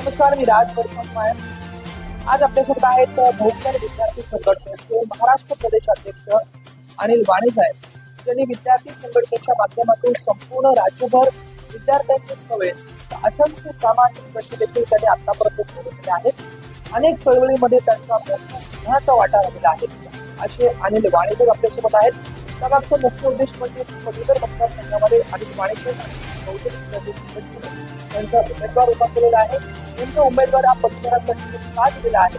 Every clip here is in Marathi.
नमस्कार, मी राज आहे. आज आपल्यासोबत आहेत बहुजन विद्यार्थी संघटनेचे महाराष्ट्र प्रदेश अध्यक्ष अनिल वाणी साहेब, ज्यांनी विद्यार्थी संघटनेच्या माध्यमातून संपूर्ण राज्यभर विद्यार्थ्यांचे नव्हे असंख्य सामाजिक प्रश्न देखील त्यांनी आतापर्यंत सोडवलेले आहेत. अनेक चळवळीमध्ये त्यांचा सिंहाचा वाटा राहिला आहे. असे अनिल वाणी साहेब आपल्यासोबत आहेत. त्यामागचा मुख्य उद्देश म्हणजे पदवीधर मतदारसंघामध्ये अनिल वाणी साहेब बहुजन विद्यार्थी संघटनेने त्यांचा उमेदवार उभा केलेला आहे. नेमका उमेदवार हा पदवीधरांसाठी का दिलेला आहे,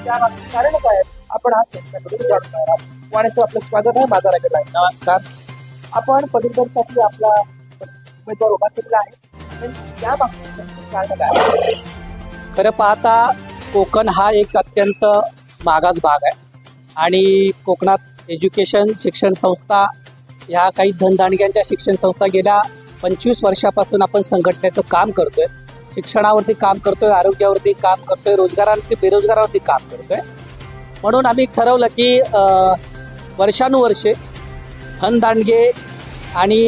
त्यामागचे कारण काय आहे, आपण आज त्यांच्याकडून जाणून घेणार आहोत. वाणीचं आपलं स्वागत आहे माझा रागत आहे. नमस्कार. आपण पदवीधरसाठी आपला उमेदवार उभा केलेला आहे, त्यामागचे कारण काय आहे? खरं पाहता कोकण हा एक अत्यंत मागास भाग आहे आणि कोकणात एज्युकेशन शिक्षण संस्था ह्या काही धनदांडग्यांच्या शिक्षण संस्था गेल्या 25 वर्षापासून आपण संघटनेचं काम करतोय. शिक्षणावरती काम करतोय, आरोग्यावरती काम करतोय, रोजगारावरती बेरोजगारावरती काम करतोय. म्हणून आम्ही ठरवलं की वर्षानुवर्षे धनदांडगे आणि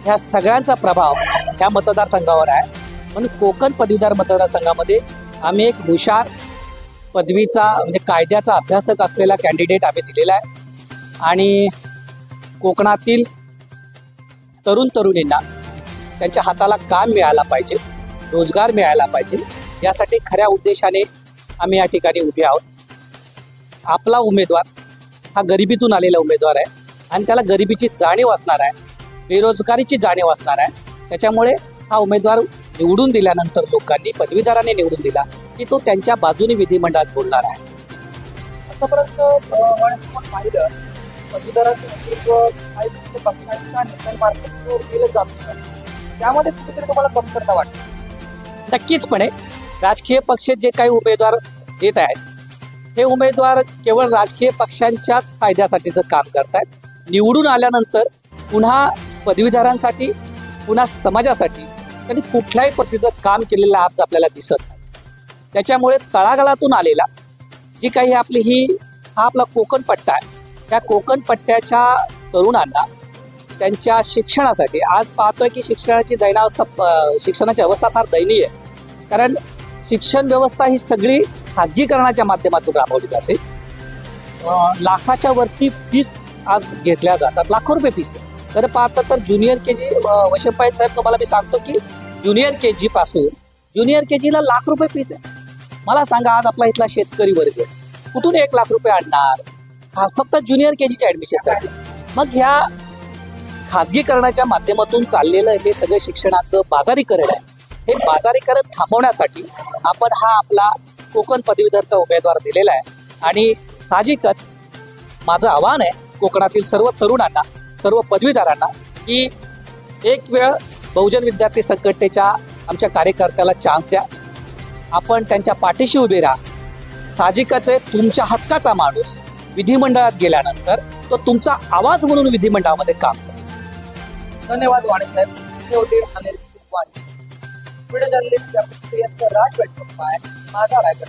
ह्या सगळ्यांचा प्रभाव ह्या मतदारसंघावर आहे. म्हणून कोकण पदवीधर मतदारसंघामध्ये आम्ही एक हुशार पदवीचा म्हणजे कायद्याचा अभ्यासक असलेला कॅन्डिडेट आम्ही दिलेला आहे आणि कोकणातील तरुण तरुणींना त्यांच्या हाताला काम मिळायला पाहिजे, रोजगार मिळायला पाहिजे, यासाठी खऱ्या उद्देशाने आम्ही या ठिकाणी उभे आहोत. आपला उमेदवार हा गरिबीतून आलेला उमेदवार आहे आणि त्याला गरिबीची जाणीव असणार आहे, बेरोजगारीची जाणीव असणार आहे. त्याच्यामुळे हा उमेदवार निवडून दिल्यानंतर लोकांनी पदवीधराने निवडून दिला की तो त्यांच्या बाजूने विधिमंडळात बोलणार आहे. आतापर्यंत आपण पाहिलं पदवीधरांचं नेतृत्व काही पक्षांच्या नेत्यांमार्फत केलं जात होतं. त्यामध्ये कुठेतरी तुम्हाला कमतरता वाटते? नक्कीचपणे राजकीय पक्ष जे काही उमेदवार देत आहेत हे उमेदवार केवळ राजकीय पक्षांच्याच फायद्यासाठीचं काम करतायत. निवडून आल्यानंतर पुन्हा पदवीधरांसाठी पुन्हा समाजासाठी त्यांनी कुठल्याही पद्धतीचं काम केलेलं आज आपल्याला दिसत नाही. त्याच्यामुळे तळागाळातून आलेला जी काही आपली हा आपला कोकण पट्टा आहे, त्या कोकण पट्ट्याच्या तरुणांना त्यांच्या शिक्षणासाठी आज पाहतोय की शिक्षणाची अवस्था फार दयनीय आहे. कारण शिक्षण व्यवस्था ही सगळी खाजगीकरणाच्या माध्यमातून राबवली जाते. लाखाच्या वरती फीस आज घेतल्या जातात, लाखो रुपये फीस आहे. तर पाहतं तर ज्युनियर के जी वैशंपायत साहेब तुम्हाला मी सांगतो की ज्युनियर के जी पासून ज्युनियर के जीला लाख रुपये फीस आहे. मला सांगा आज आपला इथला शेतकरी वर्ग कुठून 1 लाख रुपये आणणार फक्त ज्युनियर के जीच्या ऍडमिशनसाठी? मग ह्या खाजगीकरणाच्या माध्यमातून चाललेलं हे सगळं शिक्षणाचं बाजारीकरण आहे. हे बाजारीकरण थांबवण्यासाठी आपण हा आपला कोकण पदवीधरचा उमेदवार दिलेला आहे आणि साहजिकच माझं आव्हान आहे कोकणातील सर्व तरुणांना, सर्व पदवीधरांना की एक वेळ बहुजन विद्यार्थी संघटनेच्या आमच्या कार्यकर्त्याला चान्स द्या. आपण त्यांच्या पाठीशी उभे राहा. साहजिकच आहे तुमच्या हक्काचा माणूस विधिमंडळात गेल्यानंतर तो तुमचा आवाज म्हणून विधिमंडळामध्ये काम करतो. धन्यवाद वाणी साहेब. हे होते अनिल वाणी. व्हिडिओ जर्नलिस्ट राज वेटपप्पा आहे माझा रायगड.